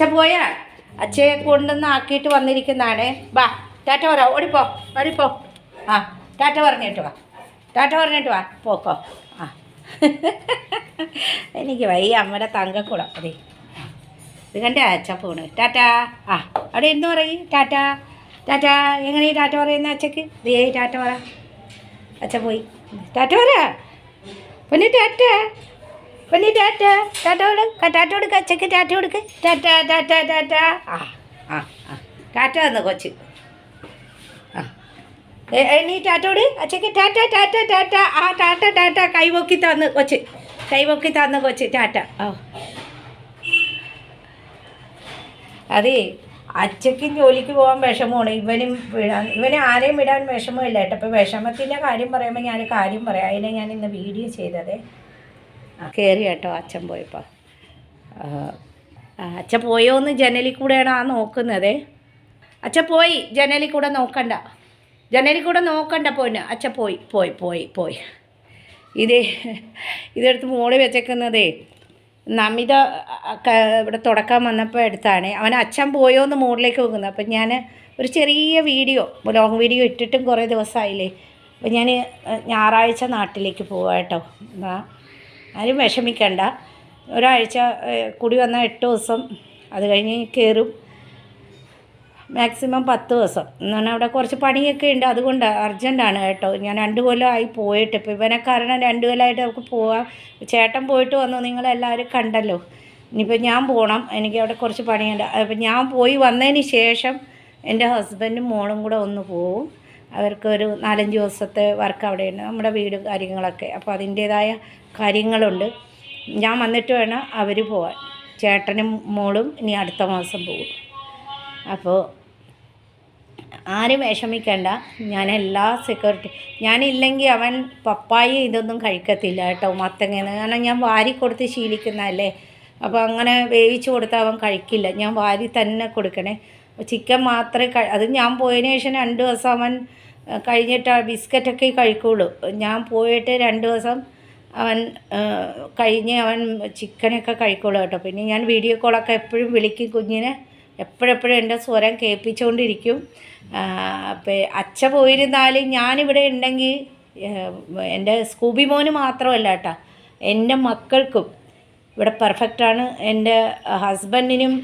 അച്ഛ പോയാ അച്ഛയെ കൊണ്ടുവന്ന് ആക്കിയിട്ട് വന്നിരിക്കുന്നതാണേ. വാ ടാറ്റ പറ, ഓടിപ്പോ ഓടിപ്പോ. ആ ടാറ്റ പറഞ്ഞിട്ട് വാ, ടാറ്റ പറഞ്ഞിട്ട് വാ, പോക്കോ. ആ എനിക്ക് വയ്യ അമ്മയുടെ തങ്കക്കുളം. അതെ ഇത് കണ്ടേ അച്ഛ പോണ്. ടാറ്റ. ആ അവിടെ എന്ന് പറയും ടാറ്റ. ടാറ്റ എങ്ങനെ ടാറ്റ പറയുന്ന അച്ഛക്ക്? ദേ ടാറ്റ പറ. അച്ഛ പോയി. ടാറ്റ പറ പൊന്നി, ടാറ്റ പൊന്നി, ടാറ്റ. ടാറ്റ കൊടുക്ക്, ടാറ്റ കൊടുക്ക് അച്ഛക്ക്, ടാറ്റ കൊടുക്ക്. ടാറ്റ ടാറ്റ ടാറ്റ. ആ ആ ആ ടാറ്റ തന്നു കൊച്ച്. ആ നീ ടാറ്റ കൊടു അച്ഛക്ക്. ടാറ്റ ടാറ്റ ടാറ്റ. ആ ടാറ്റ ടാറ്റ. കൈപൊക്കി തന്ന് കൊച്ച്, കൈപൊക്കി തന്ന് കൊച്ച്. ടാറ്റ. ഓ അതെ അച്ഛക്കും ജോലിക്ക് പോകാൻ വിഷമമാണ്. ഇവന് ആരെയും വിടാൻ വിഷമമില്ല കേട്ടോ. അപ്പോൾ വിഷമത്തിൻ്റെ കാര്യം പറയുമ്പോൾ ഞാൻ കാര്യം പറയാം. അതിനെ ഞാൻ ഇന്ന് വീഡിയോ ചെയ്തതേ. കയറി കേട്ടോ അച്ഛൻ പോയപ്പോൾ. അച്ഛൻ പോയോന്ന് ജനലിൽ കൂടെയാണ് ആ നോക്കുന്നത്. അച്ഛൻ പോയി, ജനലിൽ കൂടെ നോക്കണ്ട, ജനലിൽ കൂടെ നോക്കണ്ട പോന്. അച്ഛൻ പോയി പോയി പോയി പോയി. ഇതെടുത്ത് മോളി വെച്ചേക്കുന്നതേ നമിത ഇവിടെ തുടക്കാൻ വന്നപ്പോൾ എടുത്താണ്. അവൻ അച്ഛൻ പോയോ എന്ന് മോളിലേക്ക് വെക്കുന്നത്. അപ്പം ഞാൻ ഒരു ചെറിയ വീഡിയോ, ലോങ് വീഡിയോ ഇട്ടിട്ടും കുറേ ദിവസമായില്ലേ. അപ്പം ഞാൻ ഞായറാഴ്ച നാട്ടിലേക്ക് പോവാം കേട്ടോ. ആരും വിഷമിക്കണ്ട. ഒരാഴ്ച കൂടി വന്നാൽ 8 ദിവസം, അത് കഴിഞ്ഞ് കയറും. മാക്സിമം 10 ദിവസം എന്നാണ്. അവിടെ കുറച്ച് പണിയൊക്കെ ഉണ്ട്, അതുകൊണ്ട് അർജൻറ്റാണ് കേട്ടോ. ഞാൻ 2 കൊല്ലമായി പോയിട്ട്. ഇപ്പോൾ ഇവനെ കാരണം 2 കൊല്ലമായിട്ട് നമുക്ക് പോവാം. ചേട്ടൻ പോയിട്ട് വന്നു, നിങ്ങളെല്ലാവരും കണ്ടല്ലോ. ഇനിയിപ്പോൾ ഞാൻ പോകണം, എനിക്ക് അവിടെ കുറച്ച് പണിയുണ്ട്. അപ്പോൾ ഞാൻ പോയി വന്നതിന് ശേഷം എൻ്റെ ഹസ്ബൻഡും മോളും കൂടെ ഒന്ന് പോവും. അവർക്കൊരു 4-5 ദിവസത്തെ വർക്ക് അവിടെയുണ്ട്, നമ്മുടെ വീടും കാര്യങ്ങളൊക്കെ. അപ്പോൾ അതിൻ്റേതായ കാര്യങ്ങളുണ്ട്. ഞാൻ വന്നിട്ട് വേണം അവർ പോകാൻ. ചേട്ടനും മോളും ഇനി അടുത്ത മാസം പോകും. അപ്പോൾ ആരും വിഷമിക്കണ്ട. ഞാൻ എല്ലാ ഞാനില്ലെങ്കിൽ അവൻ പപ്പായ ഇതൊന്നും കഴിക്കത്തില്ല കേട്ടോ, മത്തങ്ങന്ന്. കാരണം ഞാൻ വാരി കൊടുത്ത് ശീലിക്കുന്നതല്ലേ. അപ്പോൾ അങ്ങനെ വേവിച്ച് കൊടുത്താൽ അവൻ കഴിക്കില്ല. ഞാൻ വാരി തന്നെ കൊടുക്കണേ. ചിക്കൻ മാത്രമേ അത് ഞാൻ പോയതിന് ശേഷം 2 ദിവസം അവൻ കഴിഞ്ഞിട്ട് ബിസ്ക്കറ്റൊക്കെ കഴിക്കുള്ളൂ. ഞാൻ പോയിട്ട് 2 ദിവസം അവൻ കഴിഞ്ഞ് അവൻ ചിക്കനൊക്കെ കഴിക്കുള്ളൂ കേട്ടോ. പിന്നെ ഞാൻ വീഡിയോ കോളൊക്കെ എപ്പോഴും വിളിക്കും കുഞ്ഞിനെ. എപ്പോഴെപ്പോഴും എൻ്റെ സ്വരം കേൾപ്പിച്ചുകൊണ്ടിരിക്കും. അപ്പോൾ അച്ഛ പോയിരുന്നാലും ഞാനിവിടെ ഉണ്ടെങ്കിൽ എൻ്റെ സ്കൂബി മോന് മാത്രമല്ല കേട്ടോ, എൻ്റെ മക്കൾക്കും ഇവിടെ പെർഫെക്റ്റാണ്. എൻ്റെ ഹസ്ബൻഡിനും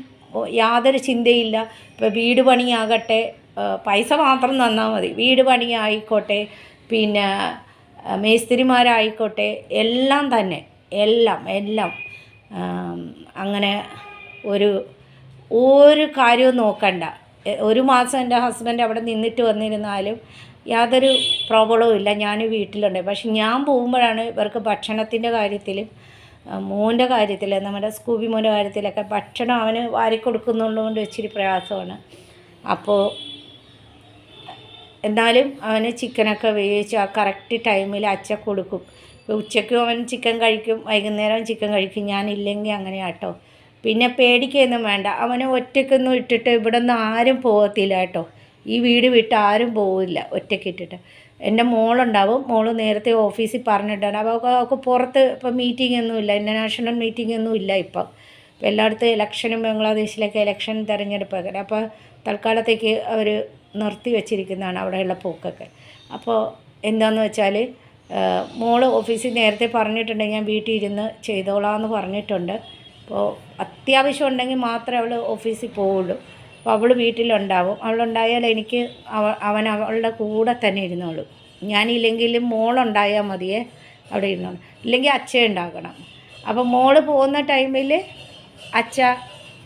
യാതൊരു ചിന്തയില്ല. ഇപ്പോൾ വീട് പണിയാകട്ടെ, പൈസ മാത്രം തന്നാൽ മതി. വീട് പണിയായിക്കോട്ടെ, പിന്നെ മേസ്തിരിമാരായിക്കോട്ടെ, എല്ലാം തന്നെ എല്ലാം അങ്ങനെ ഒരു കാര്യവും നോക്കണ്ട. 1 മാസം എൻ്റെ ഹസ്ബൻഡ് അവിടെ നിന്നിട്ട് വന്നിരുന്നാലും യാതൊരു പ്രോബ്ലവും ഇല്ല. ഞാൻ വീട്ടിലുണ്ട്. പക്ഷെ ഞാൻ പോകുമ്പോഴാണ് ഇവർക്ക് ഭക്ഷണത്തിൻ്റെ കാര്യത്തിലും മോൻ്റെ കാര്യത്തിൽ, നമ്മുടെ സ്കൂബി മോൻ്റെ കാര്യത്തിലൊക്കെ ഭക്ഷണം അവന് വാരിക്കൊടുക്കുന്നുള്ളതുകൊണ്ട് ഇച്ചിരി പ്രയാസമാണ്. അപ്പോൾ എന്നാലും അവന് ചിക്കനൊക്കെ വേവിച്ച് ആ കറക്റ്റ് ടൈമിൽ അച്ഛ കൊടുക്കും. ഉച്ചയ്ക്കും അവൻ ചിക്കൻ കഴിക്കും, വൈകുന്നേരം ചിക്കൻ കഴിക്കും. ഞാനില്ലെങ്കിൽ അങ്ങനെയാട്ടോ. പിന്നെ പേടിക്കൊന്നും വേണ്ട. അവനെ ഒറ്റയ്ക്കൊന്നും ഇട്ടിട്ട് ഇവിടെ നിന്ന് ആരും പോകത്തില്ല കേട്ടോ. ഈ വീട് വിട്ട് ആരും പോവില്ല ഒറ്റയ്ക്ക് ഇട്ടിട്ട്. എൻ്റെ മോളുണ്ടാവും. മോള് നേരത്തെ ഓഫീസിൽ പറഞ്ഞിട്ടാണ്. അപ്പോൾ അവൾക്ക് പുറത്ത് ഇപ്പം മീറ്റിംഗ് ഒന്നുമില്ല, ഇൻ്റർനാഷണൽ മീറ്റിംഗ് ഒന്നും ഇല്ല ഇപ്പം. ഇപ്പോൾ എല്ലായിടത്തും ഇലക്ഷനും ബംഗ്ലാദേശിലൊക്കെ ഇലക്ഷൻ തിരഞ്ഞെടുപ്പൊക്കെ. അപ്പോൾ തൽക്കാലത്തേക്ക് അവർ നിർത്തി വെച്ചിരിക്കുന്നതാണ് അവിടെയുള്ള പോക്കൊക്കെ. അപ്പോൾ എന്താണെന്ന് വെച്ചാൽ മോള് ഓഫീസിൽ നേരത്തെ പറഞ്ഞിട്ടുണ്ടെങ്കിൽ ഞാൻ വീട്ടിൽ ഇരുന്ന് ചെയ്തോളാമെന്ന് പറഞ്ഞിട്ടുണ്ട്. അപ്പോൾ അത്യാവശ്യം ഉണ്ടെങ്കിൽ മാത്രമേ അവൾ ഓഫീസിൽ പോവുള്ളൂ. അപ്പോൾ അവൾ വീട്ടിലുണ്ടാവും. അവളുണ്ടായാൽ എനിക്ക് അവൻ അവളുടെ കൂടെ തന്നെ ഇരുന്നോളൂ. ഞാനില്ലെങ്കിലും മോളുണ്ടായാൽ മതിയേ അവിടെ ഇരുന്നോളൂ. ഇല്ലെങ്കിൽ അച്ഛ ഉണ്ടാകണം. അപ്പോൾ മോള് പോകുന്ന ടൈമിൽ അച്ഛ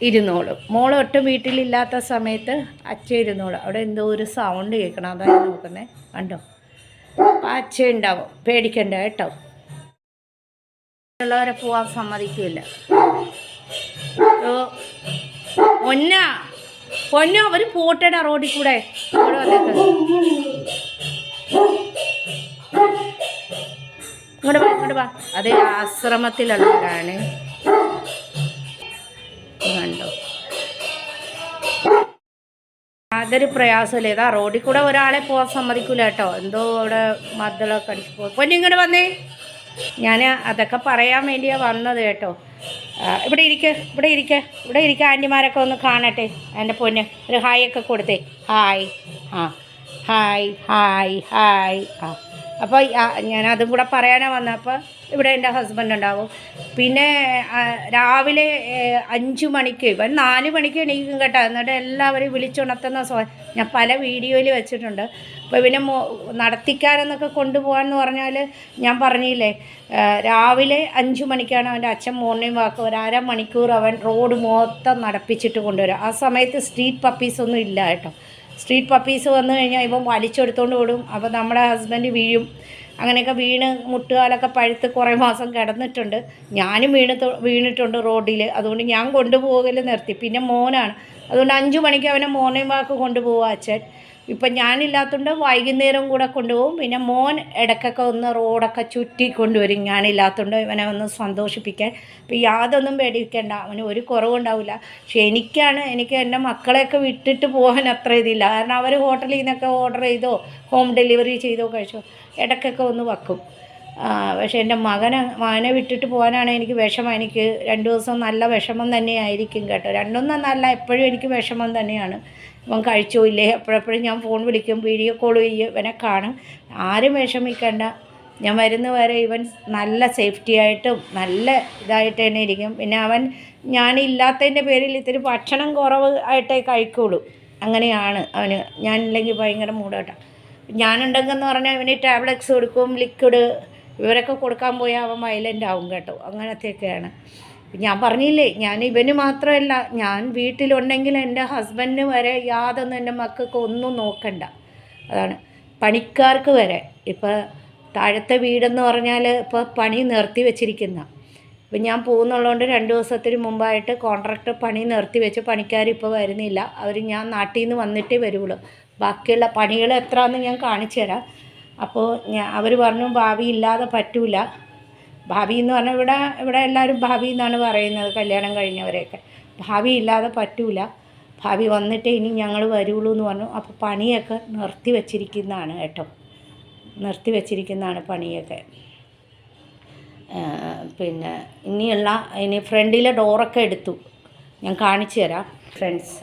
ഇരുന്നോളും. മോൾ ഒട്ടും വീട്ടിലില്ലാത്ത സമയത്ത് അച്ഛ ഇരുന്നോളും. അവിടെ എന്തോ ഒരു സൗണ്ട് കേൾക്കണം, അതാണ് നോക്കുന്നത്. കണ്ടോ? അപ്പോൾ അച്ഛ ഉണ്ടാവും, പേടിക്കണ്ട കേട്ടോ. ഉള്ളവരെ പോവാൻ സമ്മതിക്കില്ല. പൊന്നോ അവർ പോട്ടട റോഡിൽ കൂടെ അവിടെ വന്നേക്ക്. ഇങ്ങോട്ട് വാ. അതേ ആശ്രമത്തിലുള്ളവരാണ്. കണ്ടോ? യാതൊരു പ്രയാസമില്ല. ഇതാ റോഡിൽ കൂടെ ഒരാളെ പോകാൻ സമ്മതിക്കില്ല കേട്ടോ. എന്തോ അവിടെ മദ്ദളൊക്കെ അടിച്ച് പോകും. പൊന്നിങ്ങോട്ട് വന്നേ. ഞാൻ അതൊക്കെ പറയാൻ വേണ്ടിയാണ് വന്നത് കേട്ടോ. ഇവിടെ ഇരിക്കുക, ഇവിടെ ഇരിക്കുക, ഇവിടെ ഇരിക്കുക. ആൻറ്റിമാരൊക്കെ ഒന്ന് കാണട്ടെ. എൻ്റെ പൊന്ന് ഒരു ഹായ് ഒക്കെ കൊടുത്തേ. ഹായ്. ആ ഹായ് ഹായ് ഹായ്. ആ അപ്പോൾ ഞാനതും കൂടെ പറയാനാണ് വന്നത്. അപ്പോൾ ഇവിടെ എൻ്റെ ഹസ്ബൻഡ് ഉണ്ടാവും. പിന്നെ രാവിലെ 5 മണിക്ക്, ഇവൻ 4 മണിക്ക് എണീക്കും കേട്ടോ. എന്നിട്ട് എല്ലാവരും വിളിച്ചുണർത്തുന്ന ഞാൻ പല വീഡിയോയിൽ വെച്ചിട്ടുണ്ട്. അപ്പോൾ ഇവനെ നടത്തിക്കാനെന്നൊക്കെ കൊണ്ടുപോകാമെന്ന് പറഞ്ഞാൽ ഞാൻ പറഞ്ഞില്ലേ, രാവിലെ 5 മണിക്കാണ് അവൻ്റെ അച്ഛൻ മോർണിംഗ് വാക്ക്. ഒരു അരമണിക്കൂർ അവൻ റോഡ് മൊത്തം നടപ്പിച്ചിട്ട് കൊണ്ടുവരും. ആ സമയത്ത് സ്ട്രീറ്റ് പപ്പീസൊന്നും ഇല്ല കേട്ടോ. സ്ട്രീറ്റ് പപ്പീസ് വന്നു കഴിഞ്ഞാൽ ഇവൻ വലിച്ചെടുത്തുകൊണ്ട് ഓടും. അപ്പോൾ നമ്മുടെ ഹസ്ബൻഡ് വീഴും. അങ്ങനെയൊക്കെ വീണ് മുട്ടുകാലൊക്കെ പഴുത്ത് കുറേ മാസം കിടന്നിട്ടുണ്ട്. ഞാനും വീണിട്ടുണ്ട് റോഡിൽ. അതുകൊണ്ട് ഞാൻ കൊണ്ടുപോകൽ നിർത്തി. പിന്നെ മോനാണ്, അതുകൊണ്ട് 5 മണിക്ക് അവനെ മോർണിംഗ് വാക്ക് കൊണ്ടുപോകും അച്ഛൻ. ഇപ്പം ഞാനില്ലാത്തതുകൊണ്ട് വൈകുന്നേരം കൂടെ കൊണ്ടുപോകും. പിന്നെ മോൻ ഇടയ്ക്കൊക്കെ ഒന്ന് റോഡൊക്കെ ചുറ്റി കൊണ്ടുവരും ഞാനില്ലാത്തതുകൊണ്ട് ഇവനെ ഒന്ന് സന്തോഷിപ്പിക്കാൻ. ഇപ്പം യാതൊന്നും പേടിക്കണ്ട, അവന് ഒരു കുറവുണ്ടാവില്ല. പക്ഷേ എനിക്ക് എൻ്റെ മക്കളെയൊക്കെ വിട്ടിട്ട് പോകാൻ അത്ര ഇതില്ല. കാരണം അവർ ഹോട്ടലിൽ നിന്നൊക്കെ ഓർഡർ ചെയ്തോ ഹോം ഡെലിവറി ചെയ്തോ കഴിച്ചോ ഇടയ്ക്കൊക്കെ ഒന്ന് വെക്കും. പക്ഷേ എൻ്റെ മകനെ വിട്ടിട്ട് പോകാനാണ് എനിക്ക് വിഷമം. എനിക്ക് 2 ദിവസം നല്ല വിഷമം തന്നെയായിരിക്കും കേട്ടോ. 2 നല്ല എപ്പോഴും എനിക്ക് വിഷമം തന്നെയാണ്. ഇവൻ കഴിച്ചോ ഇല്ലേ, എപ്പോഴെപ്പോഴും ഞാൻ ഫോൺ വിളിക്കും, വീഡിയോ കോൾ ചെയ്യും, ഇവനെ കാണും. ആരും വിഷമിക്കേണ്ട. ഞാൻ വരുന്നവരെ ഇവൻ നല്ല സേഫ്റ്റി ആയിട്ടും നല്ല ഇതായിട്ട് തന്നെ ഇരിക്കും. പിന്നെ അവൻ ഞാനില്ലാത്തതിൻ്റെ പേരിൽ ഇത്തിരി ഭക്ഷണം കുറവ് ആയിട്ടേ കഴിക്കുള്ളൂ. അങ്ങനെയാണ് അവന്. ഞാനില്ലെങ്കിൽ ഭയങ്കര മൂടാട്ടാണ്. ഞാനുണ്ടെങ്കിൽ പറഞ്ഞാൽ ഇവന് ടാബ്ലറ്റ്സ് കൊടുക്കും, ലിക്വിഡ് ഇവരൊക്കെ കൊടുക്കാൻ പോയാൽ അവൻ വയലൻ്റ് ആവും കേട്ടോ. അങ്ങനത്തെയൊക്കെയാണ്. ഞാൻ പറഞ്ഞില്ലേ, ഞാൻ ഇവന് മാത്രമല്ല, ഞാൻ വീട്ടിലുണ്ടെങ്കിൽ എൻ്റെ ഹസ്ബൻഡിന് വരെ യാതൊന്നും എൻ്റെ മക്കൾക്ക് ഒന്നും നോക്കണ്ട. അതാണ് പണിക്കാർക്ക് വരെ. ഇപ്പോൾ താഴത്തെ വീടെന്ന് പറഞ്ഞാൽ ഇപ്പോൾ പണി നിർത്തി വെച്ചിരിക്കുന്ന. ഇപ്പം ഞാൻ പോകുന്നുള്ളതുകൊണ്ട് 2 ദിവസത്തിന് മുമ്പായിട്ട് കോൺട്രാക്ടർ പണി നിർത്തി വെച്ച് പണിക്കാരിപ്പോൾ വരുന്നില്ല. ഞാൻ നാട്ടിൽ നിന്ന് വന്നിട്ടേ വരുള്ളൂ. ബാക്കിയുള്ള പണികൾ എത്രയാണെന്ന് ഞാൻ കാണിച്ചു തരാം. അപ്പോൾ അവർ പറഞ്ഞു ഭാവി ഇല്ലാതെ പറ്റൂല. ഭാവി എന്ന് പറഞ്ഞാൽ ഇവിടെ എല്ലാവരും ഭാവി എന്നാണ് പറയുന്നത്, കല്യാണം കഴിഞ്ഞവരെയൊക്കെ. ഭാവി ഇല്ലാതെ പറ്റൂല, ഭാവി വന്നിട്ടേ ഇനി ഞങ്ങൾ വരുള്ളൂ എന്ന് പറഞ്ഞു. അപ്പോൾ പണിയൊക്കെ നിർത്തി വച്ചിരിക്കുന്നതാണ് കേട്ടോ. നിർത്തി വച്ചിരിക്കുന്നതാണ് പണിയൊക്കെ. പിന്നെ ഇനി ഫ്രണ്ടിലെ ഡോറൊക്കെ എടുത്തു. ഞാൻ കാണിച്ചു തരാം ഫ്രണ്ട്സ്.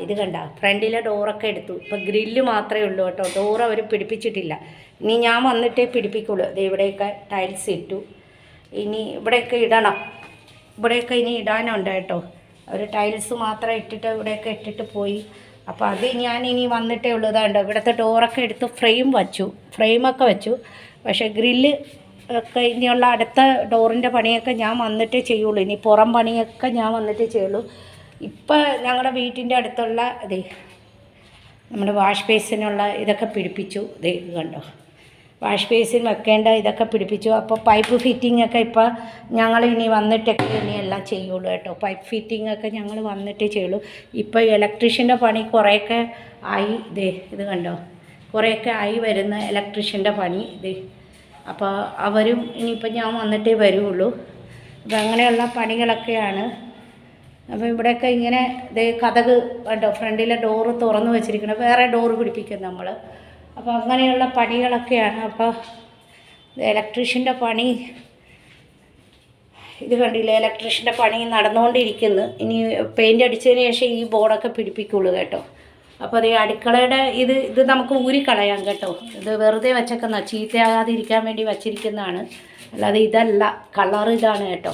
ഇത് കണ്ട, ഫ്രണ്ടിലെ ഡോറൊക്കെ എടുത്തു. ഇപ്പോൾ ഗ്രില്ല് മാത്രമേ ഉള്ളൂ കേട്ടോ. ഡോർ അവർ പിടിപ്പിച്ചിട്ടില്ല. ഇനി ഞാൻ വന്നിട്ടേ പിടിപ്പിക്കുള്ളൂ. ഇവിടെയൊക്കെ ടൈൽസ് ഇട്ടു. ഇനി ഇവിടെയൊക്കെ ഇടണം. ഇവിടെയൊക്കെ ഇനി ഇടാനുണ്ട് കേട്ടോ. അവർ ടൈൽസ് മാത്രം ഇട്ടിട്ട് ഇവിടെയൊക്കെ ഇട്ടിട്ട് പോയി. അപ്പോൾ അത് ഞാൻ ഇനി വന്നിട്ടേ ഉള്ളതാണ്ട്. ഇവിടുത്തെ ഡോറൊക്കെ എടുത്ത് ഫ്രെയിമൊക്കെ വെച്ചു. പക്ഷേ ഗ്രില്ല് ഒക്കെ ഇനിയുള്ള അടുത്ത ഡോറിൻ്റെ പണിയൊക്കെ ഞാൻ വന്നിട്ടേ ചെയ്യുള്ളൂ. ഇനി പുറം പണിയൊക്കെ ഞാൻ വന്നിട്ടേ ചെയ്യുള്ളൂ. ഇപ്പം ഞങ്ങളുടെ വീട്ടിൻ്റെ അടുത്തുള്ള നമ്മുടെ വാഷ് ബേസിനുള്ള ഇതൊക്കെ പിടിപ്പിച്ചു. ഇത് കണ്ടോ, വാഷ് ബേസിൻ വെക്കേണ്ട ഇതൊക്കെ പിടിപ്പിച്ചു. അപ്പോൾ പൈപ്പ് ഫിറ്റിംഗ് ഒക്കെ ഇപ്പോൾ ഞങ്ങൾ ഇനി വന്നിട്ടൊക്കെ എല്ലാം ചെയ്യുള്ളൂ കേട്ടോ. പൈപ്പ് ഫിറ്റിംഗ് ഒക്കെ ഞങ്ങൾ വന്നിട്ടേ ചെയ്യുള്ളൂ. ഇപ്പോൾ ഇലക്ട്രീഷ്യൻ്റെ പണി കുറേയൊക്കെ ആയി. ഇത് കണ്ടോ, കുറേയൊക്കെ ആയി വരുന്ന ഇലക്ട്രീഷ്യൻ്റെ പണി. അപ്പോൾ അവരും ഇനിയിപ്പോൾ ഞാൻ വന്നിട്ടേ വരുള്ളൂ. അപ്പോൾ അങ്ങനെയുള്ള പണികളൊക്കെയാണ്. അപ്പോൾ ഇവിടെയൊക്കെ ഇങ്ങനെ കതക് കണ്ടോ, ഫ്രണ്ടിലെ ഡോറ് തുറന്ന് വെച്ചിരിക്കണം. വേറെ ഡോറ് പിടിപ്പിക്കും നമ്മൾ. അപ്പോൾ അങ്ങനെയുള്ള പണികളൊക്കെയാണ്. അപ്പോൾ ഇലക്ട്രീഷ്യൻ്റെ പണി ഇത് കണ്ടില്ല, ഇലക്ട്രീഷ്യൻ്റെ പണി നടന്നുകൊണ്ടിരിക്കുന്നു. ഇനി പെയിൻ്റ് അടിച്ചതിന് ശേഷം ഈ ബോർഡൊക്കെ പിടിപ്പിക്കുള്ളൂ കേട്ടോ. അപ്പോൾ അത് അടുക്കളയുടെ ഇത് നമുക്ക് ഊരിക്കളയാം കേട്ടോ. ഇത് വെറുതെ വെച്ചേക്കുന്ന, ചീത്തയാകാതിരിക്കാൻ വേണ്ടി വച്ചിരിക്കുന്നതാണ്. അല്ലാതെ ഇതല്ല, കളർ ഇതാണ് കേട്ടോ.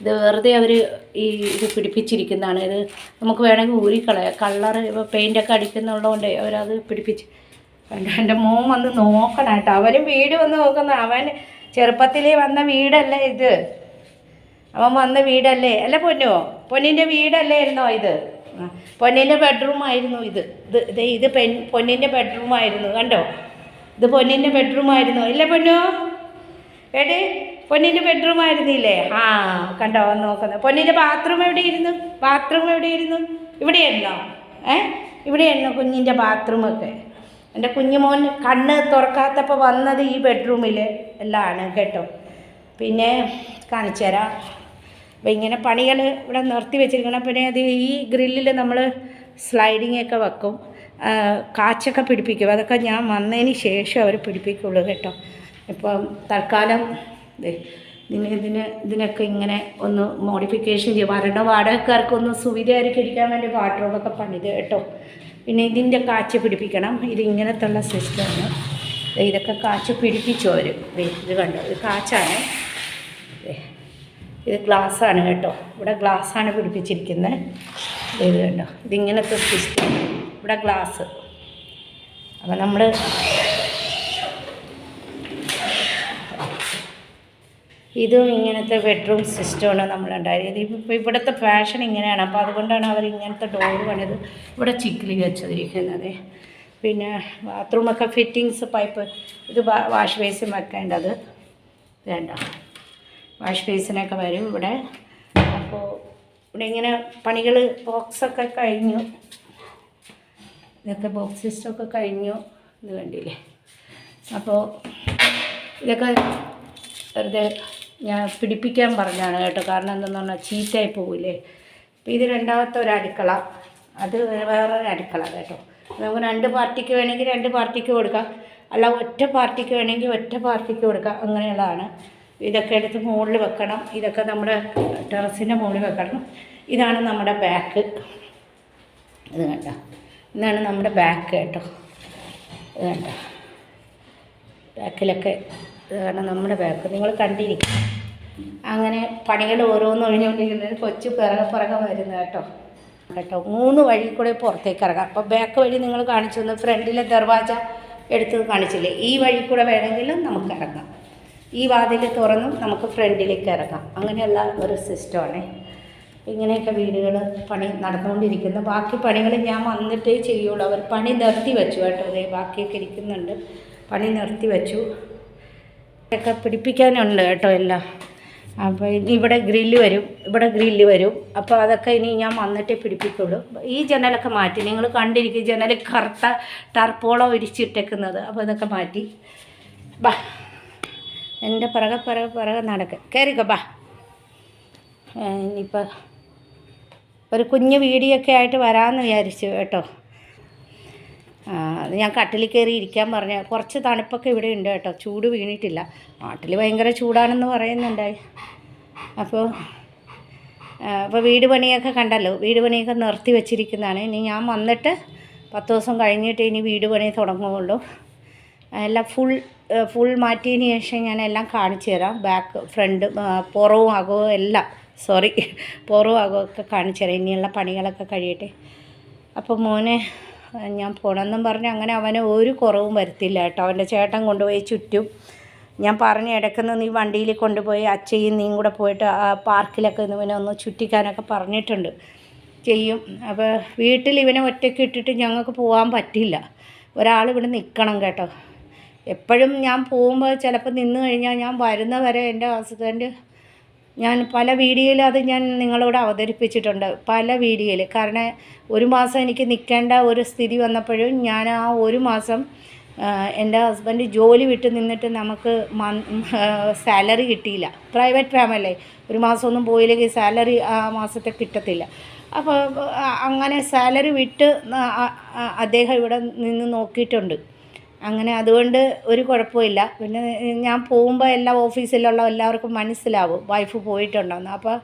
ഇത് വെറുതെ അവർ ഇത് പിടിപ്പിച്ചിരിക്കുന്നതാണ്. ഇത് നമുക്ക് വേണമെങ്കിൽ ഊരിക്കളയാം. കളർ ഇപ്പോൾ പെയിൻ്റൊക്കെ അടിക്കുന്നുള്ളതുകൊണ്ട് അവരത് പിടിപ്പിച്ച്. എൻ്റെ മോൻ വന്ന് നോക്കണം കേട്ടോ. അവനും വീട് വന്ന് നോക്കുന്ന. അവൻ ചെറുപ്പത്തിലേ വന്ന വീടല്ലേ ഇത്. അവൻ വന്ന വീടല്ലേ അല്ല പൊന്നിൻ്റെ വീടല്ലേ ഇരുന്നോ ഇത്. പൊന്നിൻ്റെ ബെഡ്റൂമായിരുന്നു ഇത് പൊന്നിൻ്റെ ബെഡ്റൂമായിരുന്നു. കണ്ടോ, ഇത് പൊന്നിൻ്റെ ബെഡ്റൂമായിരുന്നു. ഇല്ലേ പൊന്നോ? പൊന്നിൻ്റെ ബെഡ്റൂമായിരുന്നില്ലേ? കണ്ടോ നോക്കുന്നത്. പൊന്നിൻ്റെ ബാത്റൂം എവിടെയിരുന്നു? ഇവിടെയായിരുന്നോ? ഇവിടെയായിരുന്നു കുഞ്ഞിൻ്റെ ബാത്റൂമൊക്കെ. എൻ്റെ കുഞ്ഞുമോൻ കണ്ണ് തുറക്കാത്തപ്പോൾ വന്നത് ഈ ബെഡ്റൂമിൽ എല്ലാമാണ് കേട്ടോ. പിന്നെ കാണിച്ചു തരാം. അപ്പോൾ ഇങ്ങനെ പണികൾ ഇവിടെ നിർത്തി വെച്ചിരിക്കണം. പിന്നെ അത് ഈ ഗ്രില്ലിൽ നമ്മൾ സ്ലൈഡിങ് ഒക്കെ വെക്കും, കാച്ചൊക്കെ പിടിപ്പിക്കും. അതൊക്കെ ഞാൻ വന്നതിന് ശേഷം അവർ പിടിപ്പിക്കുള്ളൂ കേട്ടോ. ഇപ്പം തൽക്കാലം ഇതിനൊക്കെ ഇങ്ങനെ ഒന്ന് മോഡിഫിക്കേഷൻ ചെയ്യും. വരണ വാടകക്കാർക്കൊന്ന് സുവിധയായിരിക്കും ഇരിക്കാൻ വേണ്ടി വാർഡ്രോബൊക്കെ പണിത് കേട്ടോ. പിന്നെ ഇതിൻ്റെ കാച്ച് പിടിപ്പിക്കണം. ഇത് ഇങ്ങനത്തുള്ള സിസ്റ്റമാണ്. ഇതൊക്കെ കാച്ച് പിടിപ്പിച്ചു അവർ. ഇത് കണ്ടോ, ഇത് കാച്ചാണ്. ഇത് ഗ്ലാസ്സാണ് കേട്ടോ. ഇവിടെ ഗ്ലാസ്സാണ് പിടിപ്പിച്ചിരിക്കുന്നത്. ഇത് കണ്ടോ, ഇതിങ്ങനത്തെ സിസ്റ്റം. ഇവിടെ ഗ്ലാസ്. അപ്പം നമ്മൾ ഇതും ഇങ്ങനത്തെ ബെഡ്റൂം സിസ്റ്റമാണ് നമ്മളുണ്ടായത്. ഇപ്പോൾ ഇവിടുത്തെ ഫാഷൻ ഇങ്ങനെയാണ്. അപ്പോൾ അതുകൊണ്ടാണ് അവർ ഇങ്ങനത്തെ ഡോറ് പണിത് ഇവിടെ ചിക്കിലി വെച്ചിരിക്കുന്നത്. പിന്നെ ബാത്റൂമൊക്കെ ഫിറ്റിങ്സ് പൈപ്പ്. ഇത് വാഷ് ബേസിൻ വെക്കേണ്ടത് വേണ്ട. വാഷ് ബേസിനൊക്കെ വരും ഇവിടെ. അപ്പോൾ ഇവിടെ ഇങ്ങനെ പണികൾ ബോക്സൊക്കെ കഴിഞ്ഞു. ഇതൊക്കെ ബോക്സ് സിസ്റ്റമൊക്കെ കഴിഞ്ഞു. ഇത് കണ്ടില്ലേ. അപ്പോൾ ഇതൊക്കെ വെറുതെ ഞാൻ പിടിപ്പിക്കാൻ പറഞ്ഞാണ് കേട്ടോ. കാരണം എന്തെന്ന് പറഞ്ഞാൽ ചീത്തയായി പോകില്ലേ. അപ്പോൾ ഇത് രണ്ടാമത്തെ ഒരു അടുക്കള. അത് വേറൊരു അടുക്കള കേട്ടോ. നമുക്ക് 2 പാർട്ടിക്ക് വേണമെങ്കിൽ 2 പാർട്ടിക്ക് കൊടുക്കാം, അല്ല ഒറ്റ പാർട്ടിക്ക് വേണമെങ്കിൽ ഒറ്റ പാർട്ടിക്ക് കൊടുക്കാം. അങ്ങനെയുള്ളതാണ്. ഇതൊക്കെ എടുത്ത് മുകളിൽ വെക്കണം. ഇതൊക്കെ നമ്മുടെ ടെറസിൻ്റെ മുകളിൽ വെക്കണം. ഇതാണ് നമ്മുടെ ബാക്ക്. ഇത് കണ്ടോ, ഇതാണ് നമ്മുടെ ബാക്ക് കേട്ടോ. ഇത് കണ്ടോ, ബാക്കിലൊക്കെ ഇതാണ് നമ്മുടെ ബാക്ക്. നിങ്ങൾ കണ്ടിരിക്കും. അങ്ങനെ പണികൾ ഓരോന്ന് ഒഴിഞ്ഞുകൊണ്ടിരിക്കുന്നത് കൊച്ചു പിറകെ വരുന്ന കേട്ടോ. 3 വഴി കൂടെ പുറത്തേക്ക് ഇറങ്ങാം. അപ്പോൾ ബാക്ക് വഴി നിങ്ങൾ കാണിച്ചു തന്നു. ഫ്രണ്ടിലെ ദർവാജ എടുത്ത് കാണിച്ചില്ലേ. ഈ വഴി കൂടെ വേണമെങ്കിലും നമുക്ക് ഇറങ്ങാം. ഈ വാതിൽ തുറന്നും നമുക്ക് ഫ്രണ്ടിലേക്ക് ഇറങ്ങാം. അങ്ങനെയുള്ള ഒരു സിസ്റ്റമാണ്. ഇങ്ങനെയൊക്കെ വീടുകൾ പണി നടന്നുകൊണ്ടിരിക്കുന്നു. ബാക്കി പണികൾ ഞാൻ വന്നിട്ടേ ചെയ്യുള്ളൂ. അവർ പണി നിർത്തി വെച്ചു കേട്ടോ. അതേ ബാക്കിയൊക്കെ ഇരിക്കുന്നുണ്ട്. പണി നിർത്തി വെച്ചു. ഒക്കെ പിടിപ്പിക്കാനുണ്ട് കേട്ടോ എല്ലാം. അപ്പോൾ ഇവിടെ ഗ്രില്ല് വരും, ഇവിടെ ഗ്രില്ല് വരും. അപ്പോൾ അതൊക്കെ ഇനി ഞാൻ വന്നിട്ടേ പിടിപ്പിക്കുള്ളൂ. ഈ ജനലൊക്കെ മാറ്റി. നിങ്ങൾ കണ്ടിരിക്കും ജനൽ കറുത്ത ടർപ്പോളം വിരിച്ചിട്ടേക്കുന്നത്. അപ്പോൾ ഇതൊക്കെ മാറ്റി. ബാ, എൻ്റെ പിറകെ നടക്കുക. കയറിക്കോ ബാ. ഇനിയിപ്പോൾ ഒരു കുഞ്ഞ് വീഡിയോ ഒക്കെ ആയിട്ട് വരാമെന്ന് വിചാരിച്ചു കേട്ടോ. അത് ഞാൻ കട്ടിൽ കയറി ഇരിക്കാൻ പറഞ്ഞ. കുറച്ച് തണുപ്പൊക്കെ ഇവിടെ ഉണ്ട് കേട്ടോ. ചൂട് വീണിട്ടില്ല. നാട്ടിൽ ഭയങ്കര ചൂടാണെന്ന് പറയുന്നുണ്ടായി. അപ്പോൾ വീട് പണിയൊക്കെ കണ്ടല്ലോ. വീട് പണിയൊക്കെ നിർത്തി വെച്ചിരിക്കുന്നതാണ്. ഇനി ഞാൻ വന്നിട്ട് 10 ദിവസം കഴിഞ്ഞിട്ട് ഇനി വീട് പണി തുടങ്ങുകയുള്ളൂ. എല്ലാം ഫുൾ മാറ്റിയതിന് ശേഷം ഞാൻ എല്ലാം കാണിച്ചു തരാം. ബാക്ക് ഫ്രണ്ട് പുറവും അകവും എല്ലാം പുറവും അകവും ഒക്കെ കാണിച്ചു തരാം. ഇനിയുള്ള പണികളൊക്കെ കഴിയട്ടെ. അപ്പോൾ മോനെ ഞാൻ പോകണമെന്നും പറഞ്ഞ് അങ്ങനെ അവന് ഒരു കുറവും വരുത്തില്ല കേട്ടോ. അവൻ്റെ ചേട്ടൻ കൊണ്ടുപോയി ചുറ്റും. ഞാൻ പറഞ്ഞ് ഇടയ്ക്കുന്ന നീ വണ്ടിയിൽ കൊണ്ടുപോയി അച്ഛയും നീയും കൂടെ പോയിട്ട് ആ പാർക്കിലൊക്കെ ഇവനെ ഒന്ന് ചുറ്റിക്കാനൊക്കെ പറഞ്ഞിട്ടുണ്ട്. ചെയ്യും. അപ്പോൾ വീട്ടിൽ ഇവനെ ഒറ്റയ്ക്ക് ഇട്ടിട്ട് ഞങ്ങൾക്ക് പോകാൻ പറ്റില്ല. ഒരാൾ ഇവിടെ നിൽക്കണം കേട്ടോ. എപ്പോഴും ഞാൻ പോകുമ്പോൾ ചിലപ്പോൾ നിന്ന് കഴിഞ്ഞാൽ ഞാൻ വരുന്നവരെ എൻ്റെ ഹസ്ബൻഡ്, ഞാൻ പല വീഡിയോയിൽ അത് ഞാൻ നിങ്ങളോട് അവതരിപ്പിച്ചിട്ടുണ്ട്. പല വീഡിയോയിൽ. കാരണം 1 മാസം എനിക്ക് നിൽക്കേണ്ട ഒരു സ്ഥിതി വന്നപ്പോഴും ഞാൻ ആ 1 മാസം എൻ്റെ ഹസ്ബൻഡ് ജോലി വിട്ട് നിന്നിട്ട് നമുക്ക് സാലറി കിട്ടിയില്ല. പ്രൈവറ്റ് ഫാമല്ലേ. 1 മാസമൊന്നും പോയില്ലെങ്കിൽ സാലറി ആ മാസത്തെ കിട്ടത്തില്ല. അപ്പോൾ അങ്ങനെ സാലറി വിട്ട് അദ്ദേഹം ഇവിടെ നിന്ന് നോക്കിയിട്ടുണ്ട്. അങ്ങനെ അതുകൊണ്ട് ഒരു കുഴപ്പമില്ല. പിന്നെ ഞാൻ പോകുമ്പോൾ എല്ലാ ഓഫീസിലുള്ള എല്ലാവർക്കും മനസ്സിലാവും വൈഫ് പോയിട്ടുണ്ടെന്ന്. അപ്പോൾ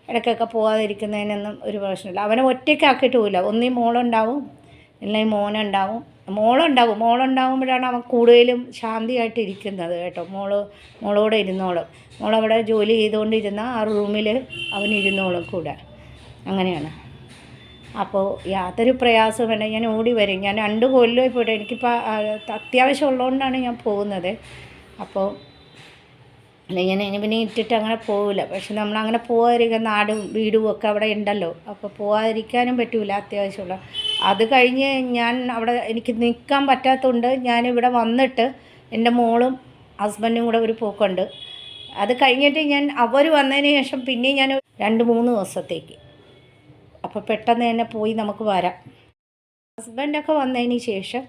ഇടയ്ക്കൊക്കെ പോകാതിരിക്കുന്നതിനൊന്നും ഒരു പ്രശ്നമില്ല. അവനെ ഒറ്റയ്ക്കാക്കിയിട്ട് പോയില്ല. ഒന്നീ മോളുണ്ടാവും, അല്ലെങ്കിൽ മോനുണ്ടാവും. മോളുണ്ടാവുമ്പോഴാണ് അവൻ കൂടുതലും ശാന്തിയായിട്ട് ഇരിക്കുന്നത് കേട്ടോ. മോളോടെ ഇരുന്നോളും. മോളവിടെ ജോലി ചെയ്തുകൊണ്ടിരുന്ന ആ റൂമിൽ അവൻ ഇരുന്നോളും കൂടെ. അങ്ങനെയാണ്. അപ്പോൾ യാതൊരു പ്രയാസവും വേണ്ട. ഞാൻ ഓടി വരും. ഞാൻ 2 കൊല്ലമായി പോയിട്ട് എനിക്കിപ്പോൾ അത്യാവശ്യം ഉള്ളതുകൊണ്ടാണ് ഞാൻ പോകുന്നത്. അപ്പോൾ അല്ലെങ്കിൽ ഇനി പിന്നെ ഇട്ടിട്ട് അങ്ങനെ പോകില്ല. പക്ഷെ നമ്മളങ്ങനെ പോകാതിരിക്കാൻ നാടും വീടും ഒക്കെ അവിടെ ഉണ്ടല്ലോ. അപ്പോൾ പോകാതിരിക്കാനും പറ്റില്ല. അത്യാവശ്യമുള്ള അത് കഴിഞ്ഞ് ഞാൻ അവിടെ എനിക്ക് നിൽക്കാൻ പറ്റാത്തതുകൊണ്ട് ഞാനിവിടെ വന്നിട്ട് എൻ്റെ മോളും ഹസ്ബൻഡും കൂടെ ഒരു പോക്കുണ്ട്. അത് കഴിഞ്ഞിട്ട് അവർ വന്നതിന് ശേഷം പിന്നെ ഞാൻ 2-3 ദിവസത്തേക്ക്. അപ്പോൾ പെട്ടെന്ന് തന്നെ പോയി നമുക്ക് വരാം. ഹസ്ബൻഡൊക്കെ വന്നതിന് ശേഷം,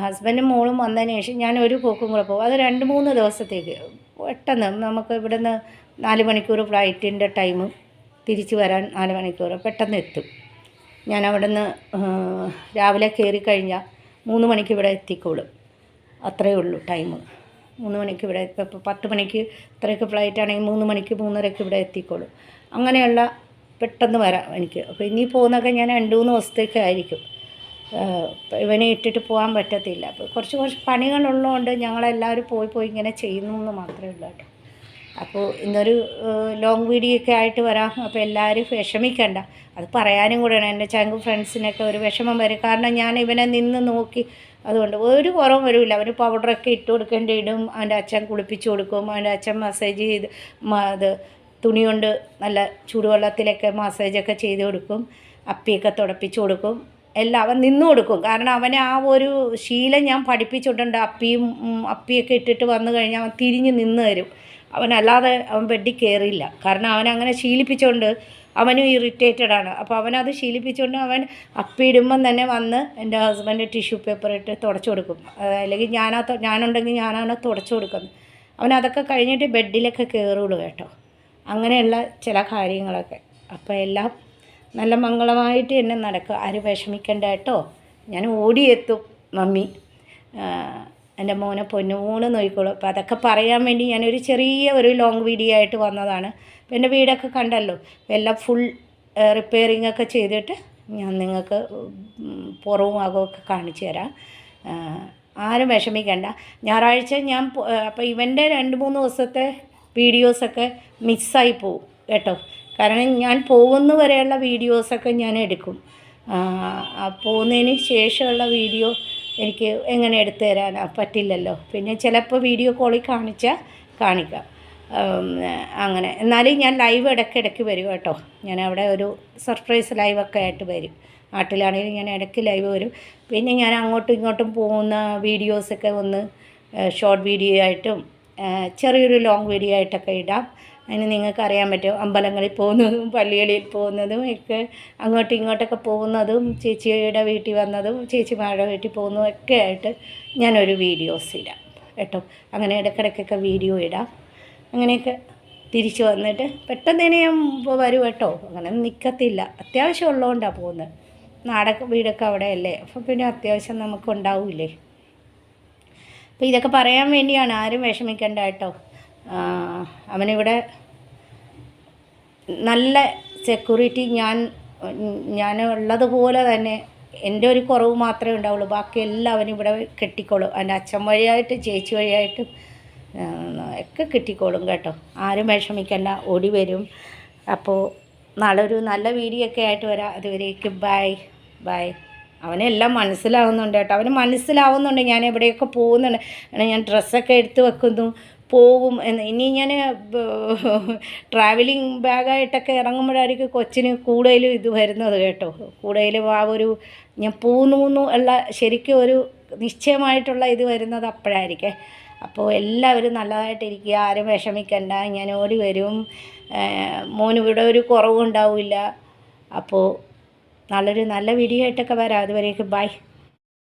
ഹസ്ബൻഡും മോളും വന്നതിന് ശേഷം ഞാൻ ഒരു പോക്കും കൂടെ പോകും. അത് 2-3 ദിവസത്തേക്ക്. പെട്ടെന്ന് നമുക്ക് ഇവിടുന്ന് 4 മണിക്കൂർ ഫ്ലൈറ്റിൻ്റെ ടൈം, തിരിച്ച് വരാൻ 4 മണിക്കൂർ, പെട്ടെന്ന് എത്തും. ഞാൻ അവിടെ നിന്ന് രാവിലെ കയറി കഴിഞ്ഞാൽ 3 മണിക്ക് ഇവിടെ എത്തിക്കോളും. അത്രയേ ഉള്ളൂ ടൈം. 3 മണിക്ക് ഇവിടെ ഇപ്പോൾ 10 മണിക്ക് ഇത്രയൊക്കെ ഫ്ലൈറ്റ് ആണെങ്കിൽ 3 മണിക്ക് 3:30ക്ക് ഇവിടെ എത്തിക്കോളും. അങ്ങനെയുള്ള പെട്ടെന്ന് വരാം എനിക്ക്. അപ്പോൾ ഇനി പോകുന്നതൊക്കെ ഞാൻ 2-3 ദിവസത്തേക്കായിരിക്കും. ഇവനെ ഇട്ടിട്ട് പോകാൻ പറ്റത്തില്ല. അപ്പോൾ കുറച്ച് പണികളുള്ളതുകൊണ്ട് ഞങ്ങളെല്ലാവരും പോയി ഇങ്ങനെ ചെയ്യുന്നു എന്ന് മാത്രമേ ഉള്ളൂ കേട്ടോ. അപ്പോൾ ഇന്നൊരു ലോങ് വീഡിയോ ഒക്കെ ആയിട്ട് വരാം. അപ്പോൾ എല്ലാവരും വിഷമിക്കണ്ട, അത് പറയാനും കൂടെയാണ്. എൻ്റെ ചങ്ക് ഫ്രണ്ട്സിനൊക്കെ ഒരു വിഷമം വരും. കാരണം ഞാൻ ഇവനെ നിന്ന് നോക്കി, അതുകൊണ്ട് ഒരു കുറവും വരില്ല. അവന് പൗഡറൊക്കെ ഇട്ട് കൊടുക്കേണ്ടി ഇടും. അവൻ്റെ അച്ഛൻ കുളിപ്പിച്ച് കൊടുക്കും. അവൻ്റെ അച്ഛൻ മസാജ് ചെയ്ത് അത് തുണി കൊണ്ട് നല്ല ചൂടുവെള്ളത്തിലൊക്കെ മസാജൊക്കെ ചെയ്ത് കൊടുക്കും. അപ്പിയൊക്കെ തുടപ്പിച്ച് കൊടുക്കും. എല്ലാം അവൻ നിന്ന് കൊടുക്കും. കാരണം അവനെ ആ ഒരു ശീലം ഞാൻ പഠിപ്പിച്ചിട്ടുണ്ട്. അപ്പിയൊക്കെ ഇട്ടിട്ട് വന്നു കഴിഞ്ഞാൽ അവൻ തിരിഞ്ഞ് നിന്ന് തരും. അവനല്ലാതെ അവൻ ബെഡിൽ കയറിയില്ല. കാരണം അവനങ്ങനെ ശീലിപ്പിച്ചുകൊണ്ട് അവനും ഇറിറ്റേറ്റഡാണ്. അപ്പോൾ അവനത് ശീലിപ്പിച്ചുകൊണ്ട് അവൻ അപ്പിയിടുമ്പം തന്നെ വന്ന് എൻ്റെ ഹസ്ബൻഡ് ടിഷ്യൂ പേപ്പർ ഇട്ട് തുടച്ചു കൊടുക്കും. അല്ലെങ്കിൽ ഞാനുണ്ടെങ്കിൽ ഞാനാണ് തുടച്ചു കൊടുക്കുന്നത്. അവനതൊക്കെ കഴിഞ്ഞിട്ട് ബെഡിലൊക്കെ കയറുള്ളൂ കേട്ടോ. അങ്ങനെയുള്ള ചില കാര്യങ്ങളൊക്കെ. അപ്പോൾ എല്ലാം നല്ല മംഗളമായിട്ട് എന്നെ നടക്കുക. ആരും വിഷമിക്കണ്ട കേട്ടോ. ഞാൻ ഓടിയെത്തും മമ്മി, എൻ്റെ മോനെ പൊന്നുമോന് നോക്കിക്കോളും. അപ്പോൾ അതൊക്കെ പറയാൻ വേണ്ടി ഞാനൊരു ചെറിയ ലോങ് വീഡിയോ ആയിട്ട് വന്നതാണ്. അപ്പോൾ എൻ്റെ വീടൊക്കെ കണ്ടല്ലോ. എല്ലാം ഫുൾ റിപ്പയറിംഗ് ഒക്കെ ചെയ്തിട്ട് ഞാൻ നിങ്ങൾക്ക് പുറവും അകമൊക്കെ കാണിച്ചു തരാം. ആരും വിഷമിക്കണ്ട. ഞായറാഴ്ച ഞാൻ അപ്പോൾ ഇവൻ്റെ 2-3 ദിവസത്തെ വീഡിയോസൊക്കെ മിസ്സായി പോവും കേട്ടോ. കാരണം ഞാൻ പോകുന്ന വരെയുള്ള വീഡിയോസൊക്കെ ഞാൻ എടുക്കും. പോകുന്നതിന് ശേഷമുള്ള വീഡിയോ എനിക്ക് എങ്ങനെ എടുത്തു തരാൻ പറ്റില്ലല്ലോ. പിന്നെ ചിലപ്പോൾ വീഡിയോ കോളിൽ കാണിക്കാം. അങ്ങനെ എന്നാലും ഞാൻ ലൈവ് ഇടയ്ക്കിടയ്ക്ക് വരും കേട്ടോ. ഞാൻ അവിടെ ഒരു സർപ്രൈസ് ലൈവൊക്കെ ആയിട്ട് വരും. നാട്ടിലാണെങ്കിലും ഞാൻ ഇടയ്ക്ക് ലൈവ് വരും. പിന്നെ ഞാൻ അങ്ങോട്ടും ഇങ്ങോട്ടും പോകുന്ന വീഡിയോസൊക്കെ ഒന്ന് ഷോർട്ട് വീഡിയോ ആയിട്ടും ചെറിയൊരു ലോങ് വീഡിയോ ആയിട്ടൊക്കെ ഇടാം. അതിന് നിങ്ങൾക്ക് അറിയാൻ പറ്റും. അമ്പലങ്ങളിൽ പോകുന്നതും പള്ളികളിൽ പോകുന്നതും ഒക്കെ അങ്ങോട്ടും ഇങ്ങോട്ടൊക്കെ പോകുന്നതും ചേച്ചിയുടെ വീട്ടിൽ വന്നതും ചേച്ചിമാരുടെ വീട്ടിൽ പോകുന്നതും ഒക്കെ ആയിട്ട് ഞാനൊരു വീഡിയോസ് ഇടാം കേട്ടോ. അങ്ങനെ ഇടയ്ക്കിടയ്ക്കൊക്കെ വീഡിയോ ഇടാം. അങ്ങനെയൊക്കെ തിരിച്ച് വന്നിട്ട് പെട്ടെന്ന് തന്നെ ഞാൻ വരും കേട്ടോ. അങ്ങനെ നിൽക്കത്തില്ല. അത്യാവശ്യം ഉള്ളതുകൊണ്ടാണ് പോകുന്നത്. വീടൊക്കെ അവിടെയല്ലേ. അപ്പോൾ പിന്നെ അത്യാവശ്യം നമുക്കുണ്ടാവില്ലേ. അപ്പോൾ ഇതൊക്കെ പറയാൻ വേണ്ടിയാണ്. ആരും വിഷമിക്കണ്ട കേട്ടോ. അവനിവിടെ നല്ല സെക്യൂരിറ്റി ഞാൻ ഉള്ളതുപോലെ തന്നെ എൻ്റെ ഒരു കുറവ് മാത്രമേ ഉണ്ടാവുള്ളൂ. ബാക്കി എല്ലാം അവനിവിടെ കെട്ടിക്കോളും. എൻ്റെ അച്ഛൻ വഴിയായിട്ടും ചേച്ചി വഴിയായിട്ടും ഒക്കെ കിട്ടിക്കോളും കേട്ടോ. ആരും വിഷമിക്കണ്ട, ഓടി വരും. അപ്പോൾ നാളെ ഒരു നല്ല വീഡിയോ ഒക്കെ ആയിട്ട് വരാം. അതുവരേക്കും ബൈ. അവനെല്ലാം മനസ്സിലാവുന്നുണ്ട് കേട്ടോ. അവന് മനസ്സിലാവുന്നുണ്ട് ഞാൻ എവിടെയൊക്കെ പോകുന്നുണ്ട്. ഞാൻ ഡ്രസ്സൊക്കെ എടുത്ത് വെക്കുന്നു, പോകും എന്ന്. ഇനി ഞാൻ ട്രാവലിംഗ് ബാഗായിട്ടൊക്കെ ഇറങ്ങുമ്പോഴായിരിക്കും കൊച്ചിന് കൂടുതലും ഇത് വരുന്നത് കേട്ടോ. കൂടുതലും ആ ഒരു ഞാൻ പോകുന്നു ഉള്ള ശരിക്കും ഒരു നിശ്ചയമായിട്ടുള്ള ഇത് വരുന്നത് അപ്പോഴായിരിക്കേ. അപ്പോൾ എല്ലാവരും നല്ലതായിട്ടിരിക്കുക, ആരും വിഷമിക്കണ്ട. ഞാൻ ഓടി വരും. മോനിവിടെ ഒരു കുറവും ഉണ്ടാവില്ല. അപ്പോൾ നല്ലൊരു നല്ല വീഡിയോ ആയിട്ടൊക്കെ വരാം. അതുവരേക്കും ബൈ.